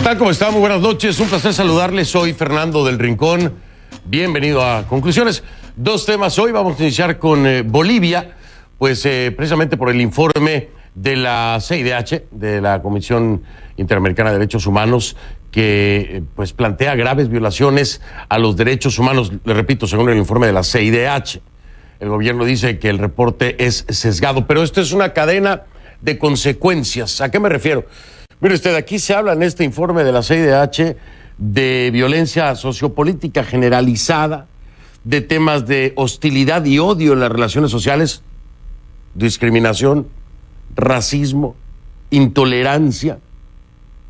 tal? ¿Cómo están? Muy buenas noches. Un placer saludarles. Soy Fernando del Rincón. Bienvenido a Conclusiones. Dos temas hoy. Vamos a iniciar con Bolivia, pues precisamente por el informe de la CIDH, de la Comisión Interamericana de Derechos Humanos, que pues plantea graves violaciones a los derechos humanos. Le repito, según el informe de la CIDH. El gobierno dice que el reporte es sesgado, pero esto es una cadena de consecuencias. ¿A qué me refiero? Mire usted, aquí se habla en este informe de la CIDH de violencia sociopolítica generalizada, de temas de hostilidad y odio en las relaciones sociales, discriminación, racismo, intolerancia,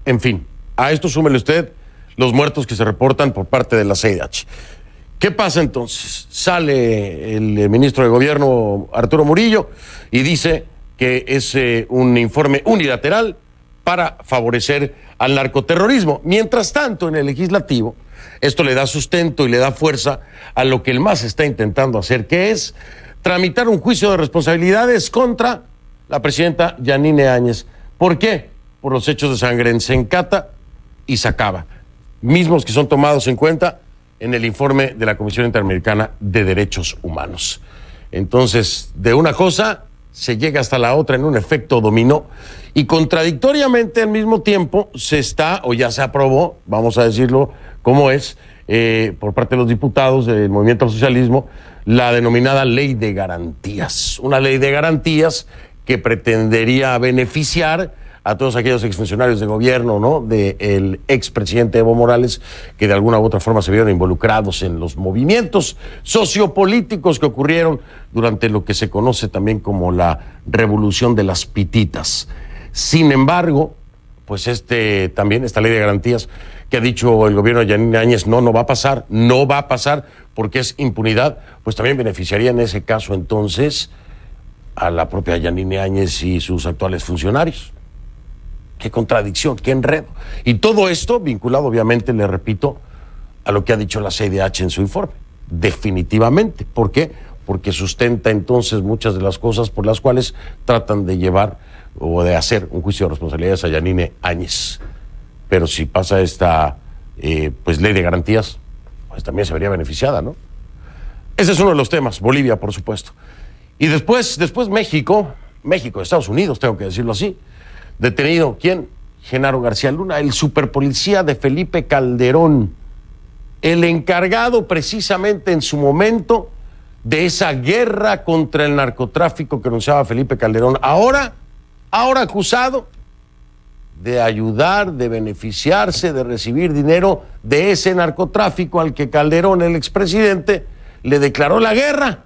en fin. A esto súmele usted los muertos que se reportan por parte de la CIDH. ¿Qué pasa entonces? Sale el ministro de Gobierno, Arturo Murillo, y dice que es un informe unilateral para favorecer al narcoterrorismo. Mientras tanto, en el legislativo, esto le da sustento y le da fuerza a lo que el MAS está intentando hacer, que es tramitar un juicio de responsabilidades contra la presidenta Yanine Áñez. ¿Por qué? Por los hechos de sangre en Sencata y Sacaba, mismos que son tomados en cuenta en el informe de la Comisión Interamericana de Derechos Humanos. Entonces, de una cosa se llega hasta la otra en un efecto dominó, y contradictoriamente al mismo tiempo se está, o ya se aprobó, vamos a decirlo como es, por parte de los diputados del Movimiento al Socialismo, la denominada Ley de Garantías. Una ley de garantías que pretendería beneficiar a todos aquellos exfuncionarios de gobierno, ¿no?, del expresidente Evo Morales, que de alguna u otra forma se vieron involucrados en los movimientos sociopolíticos que ocurrieron durante lo que se conoce también como la Revolución de las Pititas. Sin embargo, pues también esta ley de garantías que ha dicho el gobierno de Yanine Áñez, no va a pasar porque es impunidad, pues también beneficiaría en ese caso entonces a la propia Yanine Áñez y sus actuales funcionarios. Qué contradicción, qué enredo. Y todo esto vinculado, obviamente, le repito, a lo que ha dicho la CIDH en su informe. Definitivamente. ¿Por qué? Porque sustenta entonces muchas de las cosas por las cuales tratan de llevar o de hacer un juicio de responsabilidades a Yanine Áñez. Pero si pasa esta pues ley de garantías, pues también se vería beneficiada, ¿no? Ese es uno de los temas. Bolivia, por supuesto. Y después México, Estados Unidos, tengo que decirlo así. Detenido, ¿quién? Genaro García Luna, el superpolicía de Felipe Calderón, el encargado precisamente en su momento de esa guerra contra el narcotráfico que anunciaba Felipe Calderón. Ahora acusado de ayudar, de beneficiarse, de recibir dinero de ese narcotráfico al que Calderón, el expresidente, le declaró la guerra.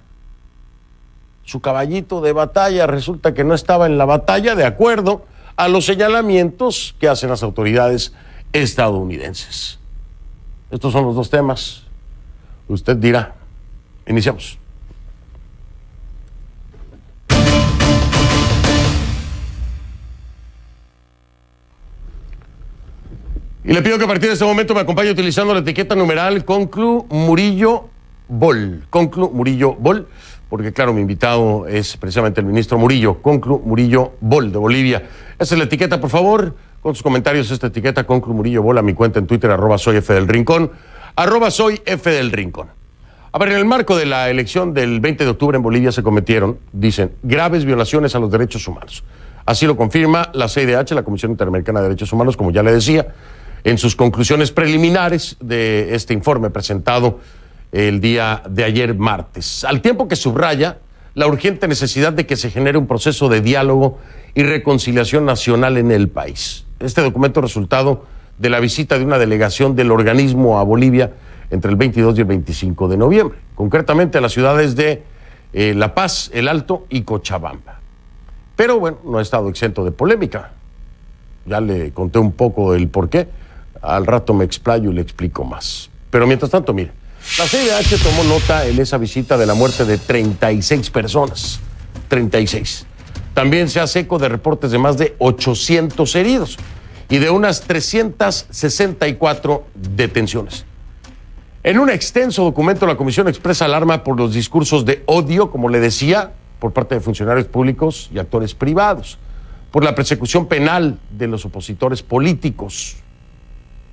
Su caballito de batalla resulta que no estaba en la batalla, de acuerdo a los señalamientos que hacen las autoridades estadounidenses. Estos son los dos temas. Usted dirá. Iniciamos. Y le pido que a partir de este momento me acompañe utilizando la etiqueta numeral Conclu Murillo Bol. Conclu Murillo Bol, porque claro, mi invitado es precisamente el ministro Murillo, Conclu Murillo Bol de Bolivia. Esa es la etiqueta, por favor, con sus comentarios, esta etiqueta Conclu Murillo Bol a mi cuenta en Twitter, @soyfdelrincón, @soyfdelrincón. A ver, en el marco de la elección del 20 de octubre en Bolivia se cometieron, dicen, graves violaciones a los derechos humanos. Así lo confirma la CIDH, la Comisión Interamericana de Derechos Humanos, como ya le decía, en sus conclusiones preliminares de este informe presentado el día de ayer martes, al tiempo que subraya la urgente necesidad de que se genere un proceso de diálogo y reconciliación nacional en el país. Este documento resultado de la visita de una delegación del organismo a Bolivia entre el 22 y el 25 de noviembre, concretamente a las ciudades de La Paz, El Alto y Cochabamba. Pero bueno, no ha estado exento de polémica. Ya le conté un poco el porqué. Al rato me explayo y le explico más. Pero mientras tanto, mire, la CIDH tomó nota en esa visita de la muerte de 36 personas. 36. También se hace eco de reportes de más de 800 heridos y de unas 364 detenciones. En un extenso documento, la Comisión expresa alarma por los discursos de odio, como le decía, por parte de funcionarios públicos y actores privados, por la persecución penal de los opositores políticos,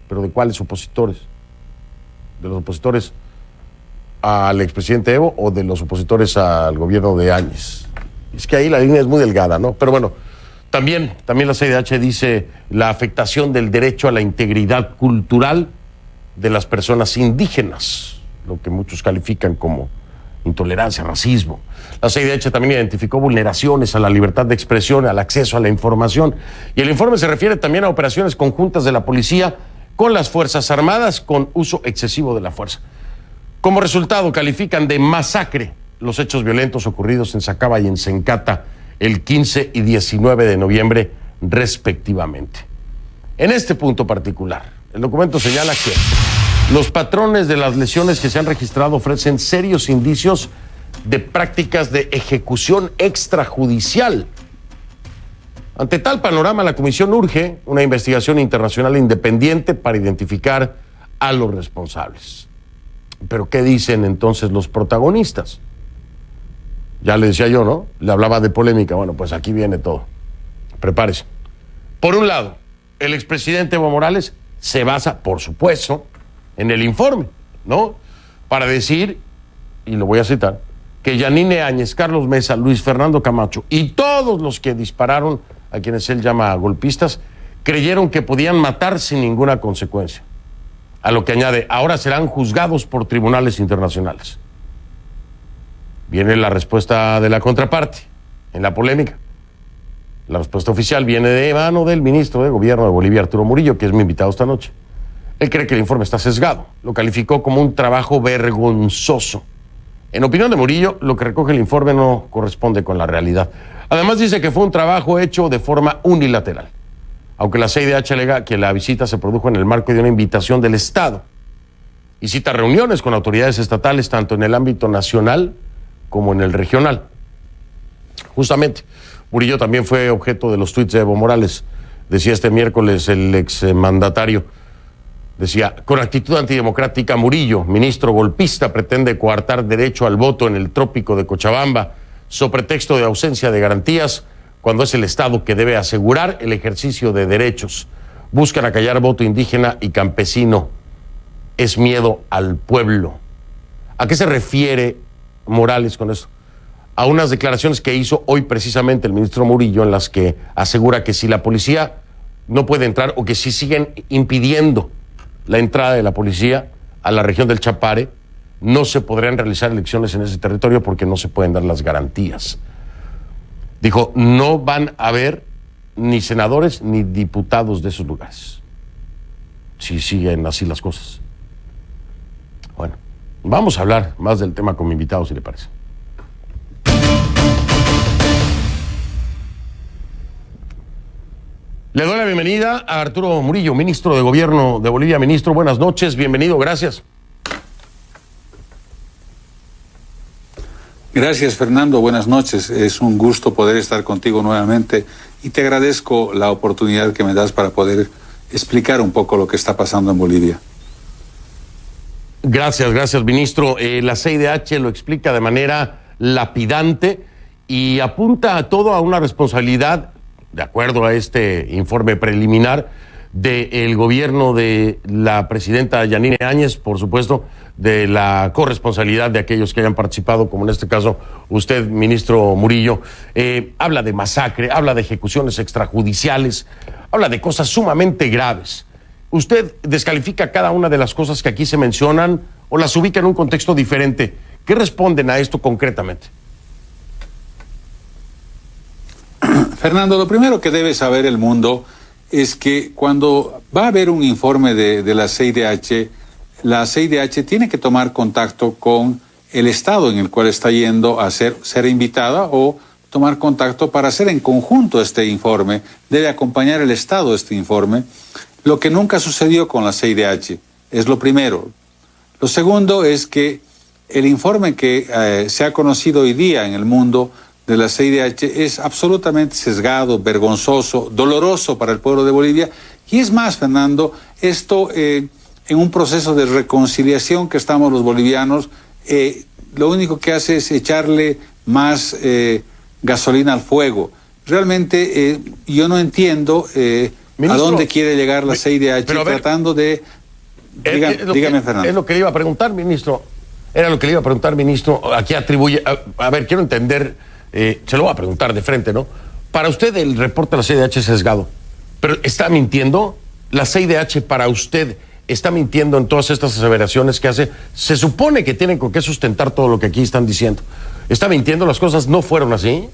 ¿Pero de cuáles opositores? ¿De los opositores al expresidente Evo o de los opositores al gobierno de Áñez? Es que ahí la línea es muy delgada, ¿no? Pero bueno, también la CIDH dice la afectación del derecho a la integridad cultural de las personas indígenas, lo que muchos califican como intolerancia, racismo. La CIDH también identificó vulneraciones a la libertad de expresión, al acceso a la información. Y el informe se refiere también a operaciones conjuntas de la policía con las Fuerzas Armadas con uso excesivo de la fuerza. Como resultado, califican de masacre los hechos violentos ocurridos en Sacaba y en Sencata el 15 y 19 de noviembre, respectivamente. En este punto particular, el documento señala que los patrones de las lesiones que se han registrado ofrecen serios indicios de prácticas de ejecución extrajudicial. Ante tal panorama, la Comisión urge una investigación internacional independiente para identificar a los responsables. ¿Pero qué dicen entonces los protagonistas? Ya le decía yo, ¿no? Le hablaba de polémica. Bueno, pues aquí viene todo. Prepárese. Por un lado, el expresidente Evo Morales se basa, por supuesto, en el informe, ¿no? Para decir, y lo voy a citar, que Yanine Áñez, Carlos Mesa, Luis Fernando Camacho y todos los que dispararon a quienes él llama golpistas, creyeron que podían matar sin ninguna consecuencia. A lo que añade, ahora serán juzgados por tribunales internacionales. Viene la respuesta de la contraparte en la polémica. La respuesta oficial viene de mano del ministro de Gobierno de Bolivia, Arturo Murillo, que es mi invitado esta noche. Él cree que el informe está sesgado. Lo calificó como un trabajo vergonzoso. En opinión de Murillo, lo que recoge el informe no corresponde con la realidad. Además dice que fue un trabajo hecho de forma unilateral, aunque la CIDH alega que la visita se produjo en el marco de una invitación del Estado y cita reuniones con autoridades estatales tanto en el ámbito nacional como en el regional. Justamente, Murillo también fue objeto de los tuits de Evo Morales. Decía este miércoles el exmandatario, decía, con actitud antidemocrática, Murillo, ministro golpista, pretende coartar derecho al voto en el trópico de Cochabamba, sobre pretexto de ausencia de garantías, cuando es el Estado que debe asegurar el ejercicio de derechos. Buscan acallar voto indígena y campesino. Es miedo al pueblo. ¿A qué se refiere Morales con esto? A unas declaraciones que hizo hoy precisamente el ministro Murillo, en las que asegura que si la policía no puede entrar o que si siguen impidiendo la entrada de la policía a la región del Chapare, no se podrían realizar elecciones en ese territorio porque no se pueden dar las garantías. Dijo, no van a haber ni senadores ni diputados de esos lugares si siguen así las cosas. Bueno, vamos a hablar más del tema con mi invitado, si le parece. Le doy la bienvenida a Arturo Murillo, ministro de Gobierno de Bolivia. Ministro, buenas noches, bienvenido, gracias. Gracias, Fernando, buenas noches. Es un gusto poder estar contigo nuevamente y te agradezco la oportunidad que me das para poder explicar un poco lo que está pasando en Bolivia. Gracias, ministro. La CIDH lo explica de manera lapidante y apunta a todo a una responsabilidad, de acuerdo a este informe preliminar, del gobierno de la presidenta Yanine Áñez, por supuesto, de la corresponsabilidad de aquellos que hayan participado, como en este caso usted, ministro Murillo. Habla de masacre, habla de ejecuciones extrajudiciales, habla de cosas sumamente graves. ¿Usted descalifica cada una de las cosas que aquí se mencionan o las ubica en un contexto diferente? ¿Qué responden a esto concretamente? Fernando, lo primero que debe saber el mundo es que cuando va a haber un informe de la CIDH tiene que tomar contacto con el Estado en el cual está yendo a ser invitada o tomar contacto para hacer en conjunto este informe. Debe acompañar el Estado este informe, lo que nunca sucedió con la CIDH. Es lo primero. Lo segundo es que el informe que se ha conocido hoy día en el mundo de la CIDH es absolutamente sesgado, vergonzoso, doloroso para el pueblo de Bolivia. Y es más, Fernando, esto en un proceso de reconciliación que estamos los bolivianos, lo único que hace es echarle más gasolina al fuego. Realmente yo no entiendo Ministro, a dónde quiere llegar la CIDH tratando de... Dígame, Fernando. Es lo que le iba a preguntar, ministro. Era lo que le iba a preguntar, ministro. Aquí atribuye... A ver, quiero entender, se lo voy a preguntar de frente, ¿no? Para usted el reporte de la CIDH es sesgado, pero ¿está mintiendo? ¿La CIDH para usted está mintiendo en todas estas aseveraciones que hace? Se supone que tienen con qué sustentar todo lo que aquí están diciendo. ¿Está mintiendo? ¿Las cosas no fueron así?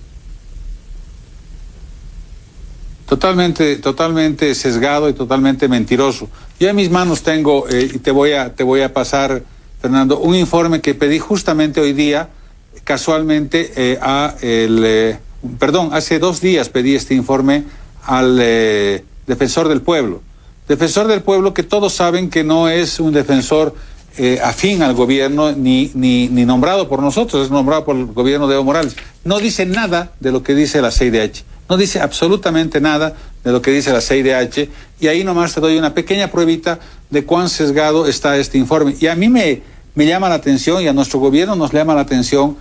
Totalmente sesgado y totalmente mentiroso. Yo en mis manos tengo, y te voy a pasar, Fernando, un informe que pedí justamente hoy día, casualmente, hace 2 días pedí este informe al defensor del pueblo. Defensor del pueblo que todos saben que no es un defensor afín al gobierno ni nombrado por nosotros, es nombrado por el gobierno de Evo Morales. No dice nada de lo que dice la CIDH. No dice absolutamente nada de lo que dice la CIDH, y ahí nomás te doy una pequeña pruebita de cuán sesgado está este informe. Y a mí me llama la atención, y a nuestro gobierno nos llama la atención,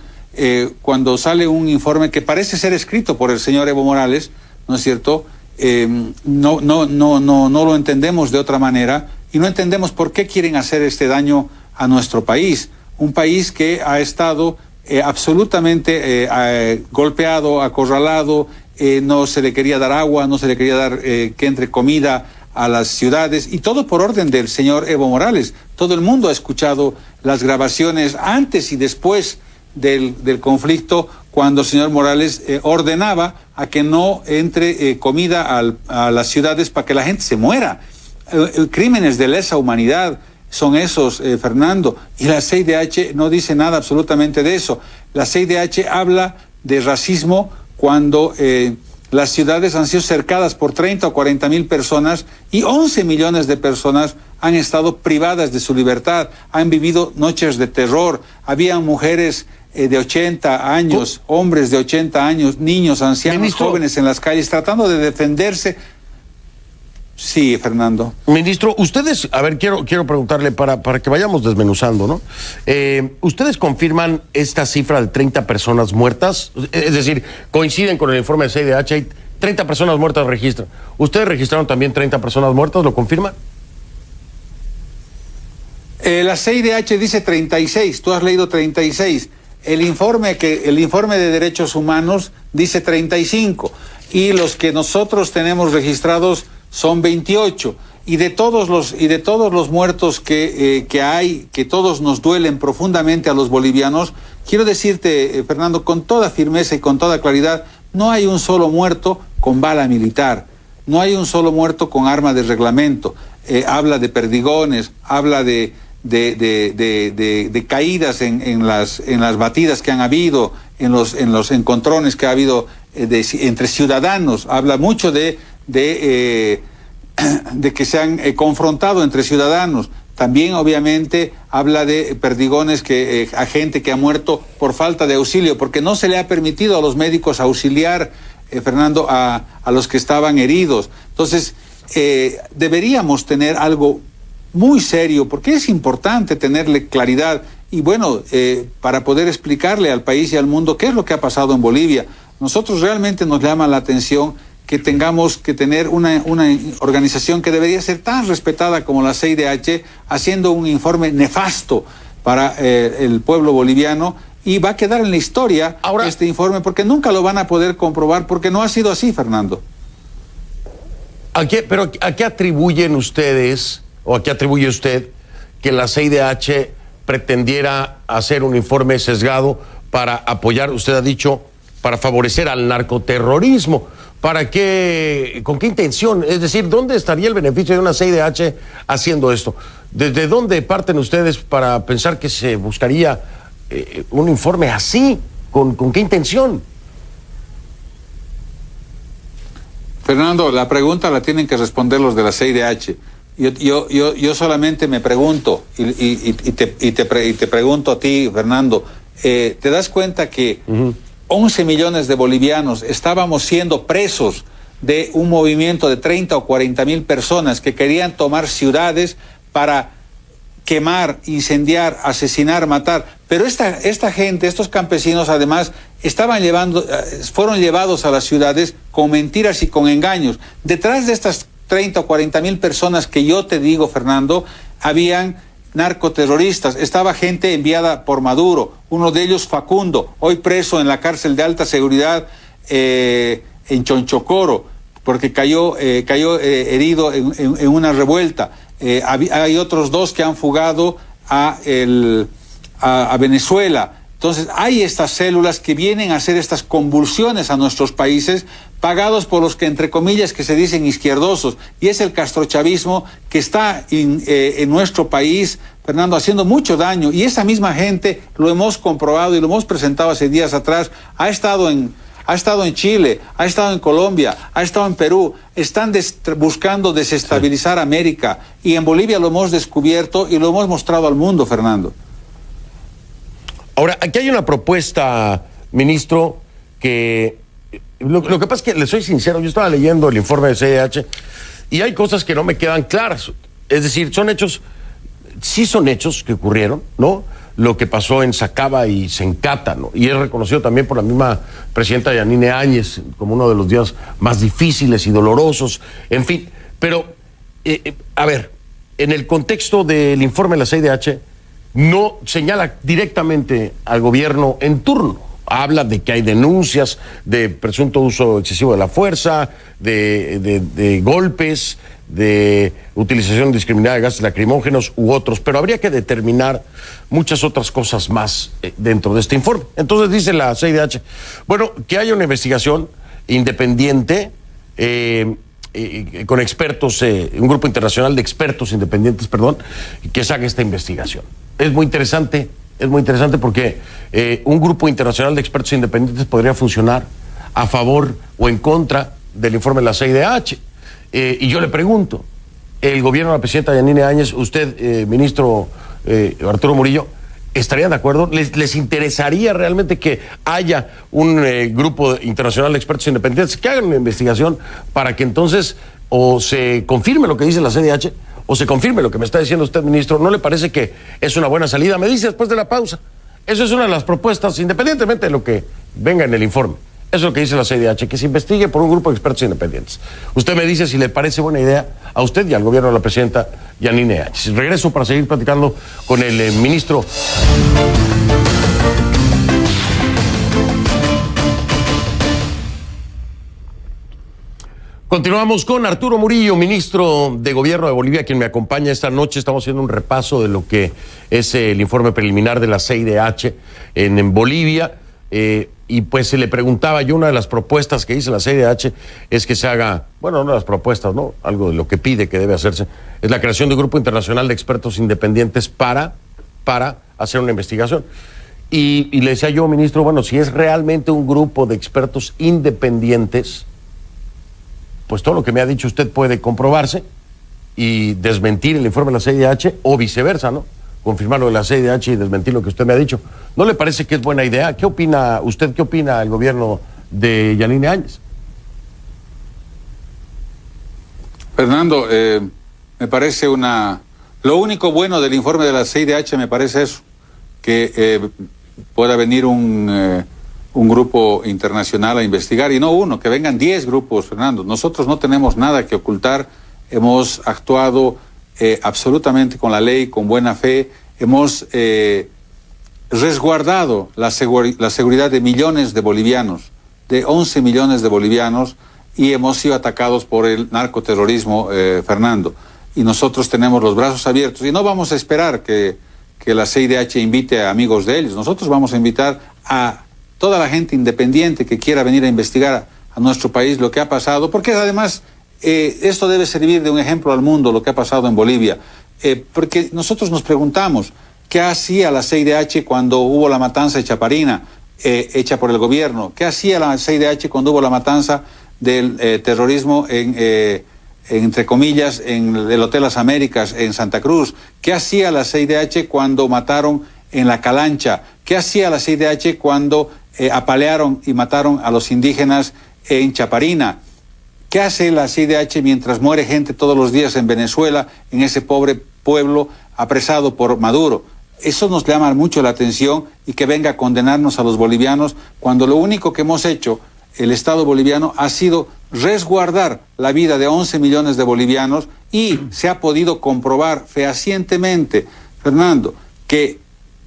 cuando sale un informe que parece ser escrito por el señor Evo Morales, ¿no es cierto? No lo entendemos de otra manera, y no entendemos por qué quieren hacer este daño a nuestro país. Un país que ha estado absolutamente golpeado, acorralado. No se le quería dar agua, no se le quería dar que entre comida a las ciudades, y todo por orden del señor Evo Morales. Todo el mundo ha escuchado las grabaciones antes y después del conflicto, cuando el señor Morales ordenaba a que no entre comida a las ciudades para que la gente se muera. Crímenes de lesa humanidad son esos, Fernando, y la CIDH no dice nada absolutamente de eso. La CIDH habla de racismo cuando las ciudades han sido cercadas por 30 o 40 mil personas, y 11 millones de personas han estado privadas de su libertad, han vivido noches de terror. Había mujeres de 80 años, hombres de 80 años, niños, ancianos, ministro, jóvenes en las calles tratando de defenderse. Sí, Fernando. Ministro, ustedes, a ver, quiero preguntarle para que vayamos desmenuzando, ¿no? ¿Ustedes confirman esta cifra de 30 personas muertas? Es decir, coinciden con el informe de CIDH, hay 30 personas muertas registran. ¿Ustedes registraron también 30 personas muertas? ¿Lo confirman? La CIDH dice 36, tú has leído 36. El informe de Derechos Humanos dice 35, y los que nosotros tenemos registrados son 28, y de todos los muertos que hay, que todos nos duelen profundamente a los bolivianos, quiero decirte, Fernando, con toda firmeza y con toda claridad, no hay un solo muerto con bala militar, no hay un solo muerto con arma de reglamento. Habla de perdigones, habla de caídas en las batidas que han habido, en los encontrones que ha habido entre ciudadanos. Habla mucho de que se han confrontado entre ciudadanos. También, obviamente, habla de perdigones a gente que ha muerto por falta de auxilio, porque no se le ha permitido a los médicos auxiliar, Fernando, a los que estaban heridos. Entonces, deberíamos tener algo muy serio, porque es importante tenerle claridad y, bueno, para poder explicarle al país y al mundo qué es lo que ha pasado en Bolivia. Nosotros realmente nos llama la atención que tengamos que tener una organización que debería ser tan respetada como la CIDH, haciendo un informe nefasto para el pueblo boliviano, y va a quedar en la historia ahora este informe, porque nunca lo van a poder comprobar, porque no ha sido así, Fernando. ¿A qué atribuyen ustedes, o a qué atribuye usted, que la CIDH pretendiera hacer un informe sesgado para apoyar, usted ha dicho, para favorecer al narcoterrorismo? ¿Para qué? ¿Con qué intención? Es decir, ¿dónde estaría el beneficio de una CIDH haciendo esto? ¿Desde dónde parten ustedes para pensar que se buscaría un informe así? ¿Con qué intención? Fernando, la pregunta la tienen que responder los de la CIDH. Yo solamente me pregunto, y te pregunto a ti, Fernando, ¿te das cuenta que 11 millones de bolivianos estábamos siendo presos de un movimiento de 30 o 40 mil personas que querían tomar ciudades para quemar, incendiar, asesinar, matar? Pero esta gente, estos campesinos, además, fueron llevados a las ciudades con mentiras y con engaños. Detrás de estas 30 o 40,000 personas que yo te digo, Fernando, habían narcoterroristas, estaba gente enviada por Maduro, uno de ellos Facundo, hoy preso en la cárcel de alta seguridad en Chonchocoro, porque cayó herido en una revuelta. Hay otros 2 que han fugado a Venezuela. Entonces hay estas células que vienen a hacer estas convulsiones a nuestros países, pagados por los que, entre comillas, que se dicen izquierdosos, y es el castrochavismo que está en nuestro país, Fernando, haciendo mucho daño, y esa misma gente, lo hemos comprobado y lo hemos presentado hace días atrás, ha estado en Chile, ha estado en Colombia, ha estado en Perú, están buscando desestabilizar América, y en Bolivia lo hemos descubierto y lo hemos mostrado al mundo, Fernando. Ahora, aquí hay una propuesta, ministro, que lo que pasa es que, le soy sincero, yo estaba leyendo el informe de CIDH y hay cosas que no me quedan claras. Es decir, sí son hechos que ocurrieron, ¿no? Lo que pasó en Sacaba y Sencata, ¿no? Y es reconocido también por la misma presidenta Yanine Áñez como uno de los días más difíciles y dolorosos, en fin. Pero, a ver, en el contexto del informe de la CIDH, no señala directamente al gobierno en turno. Habla de que hay denuncias de presunto uso excesivo de la fuerza, de golpes, de utilización indiscriminada de gases lacrimógenos u otros, pero habría que determinar muchas otras cosas más dentro de este informe. Entonces dice la CIDH, bueno, que haya una investigación independiente con expertos, un grupo internacional de expertos independientes, que se haga esta investigación. Es muy interesante porque un grupo internacional de expertos independientes podría funcionar a favor o en contra del informe de la CIDH. Y yo le pregunto, el gobierno de la presidenta Yanine Áñez, usted, ministro Arturo Murillo, ¿estarían de acuerdo? ¿Les interesaría realmente que haya un grupo internacional de expertos independientes que hagan una investigación para que entonces o se confirme lo que dice la CIDH o se confirme lo que me está diciendo usted, ministro? ¿No le parece que es una buena salida? Me dice después de la pausa. Eso es una de las propuestas, independientemente de lo que venga en el informe. Eso es lo que dice la CIDH, que se investigue por un grupo de expertos independientes. Usted me dice si le parece buena idea a usted y al gobierno de la presidenta Yanine Áñez. Regreso para seguir platicando con el ministro. Continuamos con Arturo Murillo, ministro de Gobierno de Bolivia, quien me acompaña esta noche. Estamos haciendo un repaso de lo que es el informe preliminar de la CIDH en Bolivia. Y pues se le preguntaba yo, una de las propuestas que dice la CIDH es que se haga, bueno, no las propuestas, ¿no? Algo de lo que pide que debe hacerse, es la creación de un grupo internacional de expertos independientes para hacer una investigación. Y le decía yo, ministro, bueno, si es realmente un grupo de expertos independientes, pues todo lo que me ha dicho usted puede comprobarse y desmentir el informe de la CIDH o viceversa, ¿no? Confirmar lo de la CIDH y desmentir lo que usted me ha dicho. ¿No le parece que es buena idea? ¿Qué opina usted? ¿Qué opina el gobierno de Yanine Áñez? Fernando, me parece lo único bueno del informe de la CIDH me parece eso, que pueda venir un grupo internacional a investigar, y no uno, que vengan 10 grupos, Fernando. Nosotros no tenemos nada que ocultar, hemos actuado absolutamente con la ley, con buena fe, hemos resguardado la seguridad de millones de bolivianos, de 11 millones de bolivianos, y hemos sido atacados por el narcoterrorismo, Fernando. Y nosotros tenemos los brazos abiertos, y no vamos a esperar que la CIDH invite a amigos de ellos. Nosotros vamos a invitar a toda la gente independiente que quiera venir a investigar a nuestro país lo que ha pasado, porque además esto debe servir de un ejemplo al mundo, lo que ha pasado en Bolivia, porque nosotros nos preguntamos, ¿qué hacía la CIDH cuando hubo la matanza de Chaparina, hecha por el gobierno? ¿Qué hacía la CIDH cuando hubo la matanza del terrorismo entre comillas, en el Hotel Las Américas, en Santa Cruz? ¿Qué hacía la CIDH cuando mataron en La Calancha? ¿Qué hacía la CIDH cuando apalearon y mataron a los indígenas en Chaparina? ¿Qué hace la CIDH mientras muere gente todos los días en Venezuela, en ese pobre pueblo apresado por Maduro? Eso nos llama mucho la atención, y que venga a condenarnos a los bolivianos cuando lo único que hemos hecho el Estado boliviano ha sido resguardar la vida de 11 millones de bolivianos y se ha podido comprobar fehacientemente, Fernando, que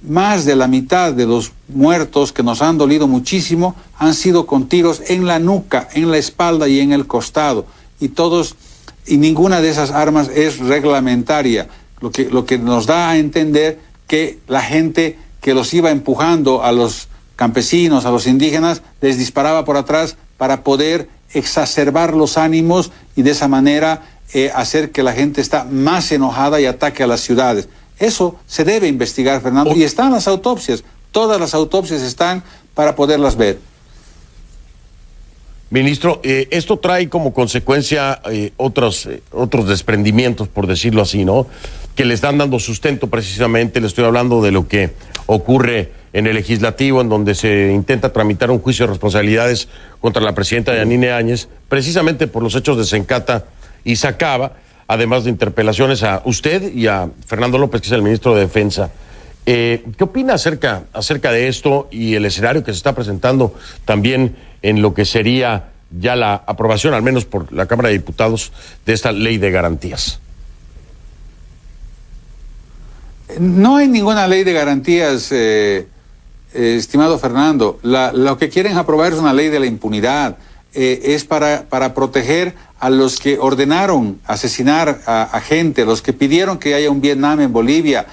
más de la mitad de los muertos que nos han dolido muchísimo han sido con tiros en la nuca, en la espalda y en el costado. Y ninguna de esas armas es reglamentaria, lo que nos da a entender que la gente que los iba empujando a los campesinos, a los indígenas, les disparaba por atrás para poder exacerbar los ánimos y de esa manera hacer que la gente está más enojada y ataque a las ciudades. Eso se debe investigar, Fernando, y están las autopsias. Todas las autopsias están para poderlas ver. Ministro, esto trae como consecuencia otros desprendimientos, por decirlo así, ¿no? Que le están dando sustento precisamente. Le estoy hablando de lo que ocurre en el legislativo, en donde se intenta tramitar un juicio de responsabilidades contra la presidenta Yanine Áñez, precisamente por los hechos de Sencata y Sacaba, además de interpelaciones a usted y a Fernando López, que es el ministro de Defensa. ¿Qué opina acerca de esto y el escenario que se está presentando también en lo que sería ya la aprobación, al menos por la Cámara de Diputados, de esta ley de garantías? No hay ninguna ley de garantías, estimado Fernando. Lo que quieren aprobar es una ley de la impunidad. Es para proteger a los que ordenaron asesinar a gente, los que pidieron que haya un Vietnam en Bolivia,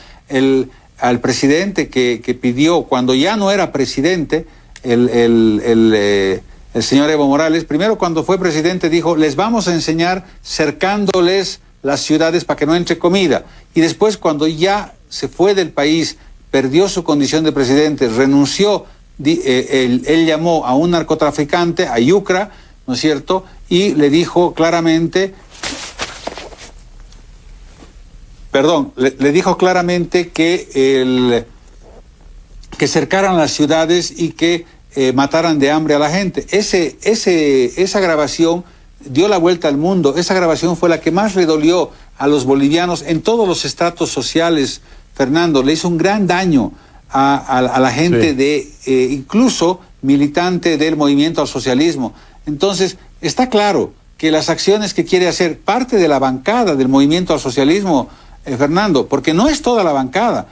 al presidente que pidió, cuando ya no era presidente, el señor Evo Morales, primero cuando fue presidente dijo, les vamos a enseñar cercándoles las ciudades para que no entre comida. Y después cuando ya se fue del país, perdió su condición de presidente, renunció, él llamó a un narcotraficante, a Yucra, ¿no es cierto?, y le dijo claramente, le dijo claramente que cercaran las ciudades y que mataran de hambre a la gente. Esa grabación dio la vuelta al mundo. Esa grabación fue la que más le dolió a los bolivianos en todos los estratos sociales, Fernando. Le hizo un gran daño a la gente, sí, incluso militante del movimiento al socialismo. Entonces, está claro que las acciones que quiere hacer parte de la bancada del movimiento al socialismo, Fernando, porque no es toda la bancada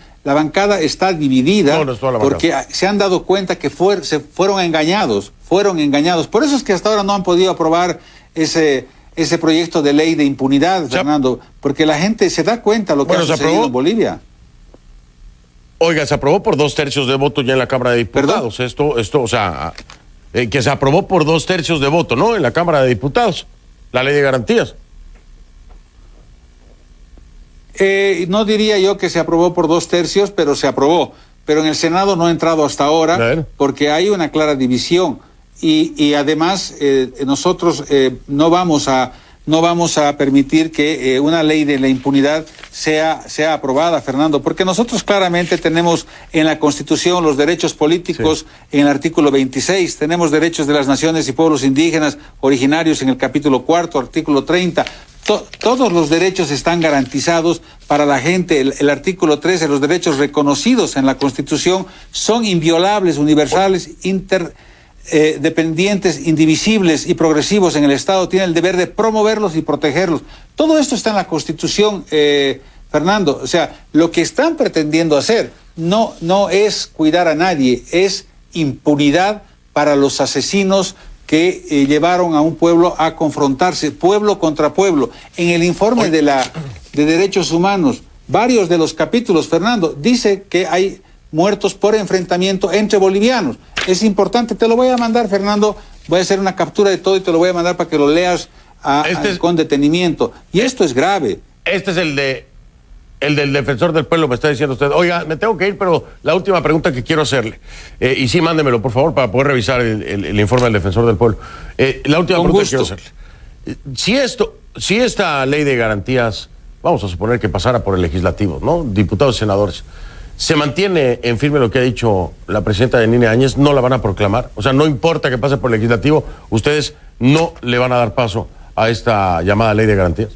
está dividida, no es toda la porque se han dado cuenta que fueron engañados. Por eso es que hasta ahora no han podido aprobar ese proyecto de ley de impunidad, Fernando, porque la gente se da cuenta de lo que ha sucedido en Bolivia. Oiga, se aprobó por 2/3 de voto ya en la Cámara de Diputados. ¿Perdón? Esto, o sea, que se aprobó por 2/3 de voto, ¿no? En la Cámara de Diputados, la ley de garantías. No diría yo que se aprobó por 2/3, pero se aprobó. Pero en el Senado no ha entrado hasta ahora, porque hay una clara división. Y además, nosotros no vamos a permitir que una ley de la impunidad sea aprobada, Fernando, porque nosotros claramente tenemos en la Constitución los derechos políticos, sí, en el artículo 26, tenemos derechos de las naciones y pueblos indígenas originarios en el capítulo 4, artículo 30, todos los derechos están garantizados para la gente. El artículo 13, los derechos reconocidos en la Constitución son inviolables, universales, dependientes, indivisibles y progresivos en el Estado. Tiene el deber de promoverlos y protegerlos. Todo esto está en la Constitución, Fernando. O sea, lo que están pretendiendo hacer no es cuidar a nadie, es impunidad para los asesinos que llevaron a un pueblo a confrontarse, pueblo contra pueblo. En el informe de derechos humanos, varios de los capítulos, Fernando, dice que hay muertos por enfrentamiento entre bolivianos. Es importante, te lo voy a mandar, Fernando, voy a hacer una captura de todo y te lo voy a mandar para que lo leas con detenimiento. Y esto es grave. Este es el del defensor del pueblo, me está diciendo usted. Oiga, me tengo que ir, pero la última pregunta que quiero hacerle, y sí, mándemelo, por favor, para poder revisar el informe del defensor del pueblo. La última pregunta que quiero hacerle. Si esta ley de garantías, vamos a suponer que pasara por el legislativo, ¿no? Diputados y senadores, ¿se mantiene en firme lo que ha dicho la presidenta Yanine Áñez? ¿No la van a proclamar? O sea, no importa que pase por el legislativo, ustedes no le van a dar paso a esta llamada ley de garantías.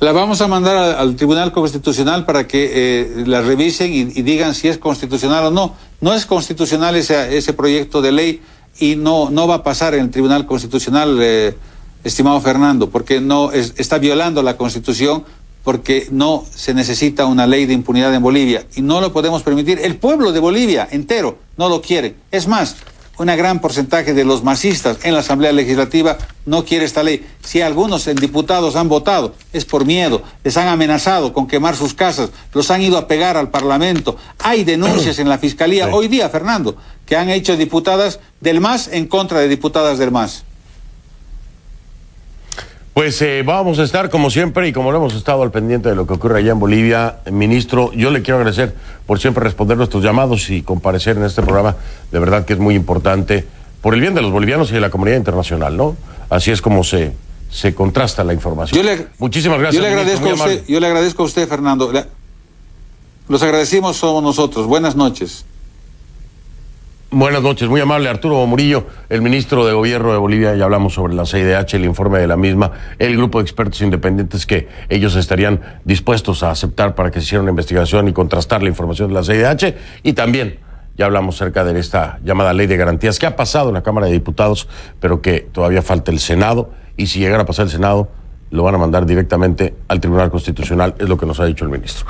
La vamos a mandar al Tribunal Constitucional para que la revisen y digan si es constitucional o no. No es constitucional ese proyecto de ley y no va a pasar en el Tribunal Constitucional, estimado Fernando, porque está violando la Constitución, porque no se necesita una ley de impunidad en Bolivia y no lo podemos permitir. El pueblo de Bolivia entero no lo quiere. Es más, un gran porcentaje de los masistas en la Asamblea Legislativa no quiere esta ley. Si algunos diputados han votado, es por miedo, les han amenazado con quemar sus casas, los han ido a pegar al Parlamento. Hay denuncias en la Fiscalía hoy día, Fernando, que han hecho diputadas del MAS en contra de diputadas del MAS. Pues vamos a estar como siempre y como lo hemos estado al pendiente de lo que ocurre allá en Bolivia. Ministro, yo le quiero agradecer por siempre responder nuestros llamados y comparecer en este programa. De verdad que es muy importante por el bien de los bolivianos y de la comunidad internacional, ¿no? Así es como se contrasta la información. Muchísimas gracias. Yo le agradezco a usted, Fernando. Los agradecimos somos nosotros. Buenas noches. Buenas noches, muy amable Arturo Murillo, el ministro de Gobierno de Bolivia. Ya hablamos sobre la CIDH, el informe de la misma, el grupo de expertos independientes que ellos estarían dispuestos a aceptar para que se hiciera una investigación y contrastar la información de la CIDH. Y también ya hablamos acerca de esta llamada Ley de Garantías que ha pasado en la Cámara de Diputados, pero que todavía falta el Senado. Y si llegara a pasar el Senado, lo van a mandar directamente al Tribunal Constitucional, es lo que nos ha dicho el ministro.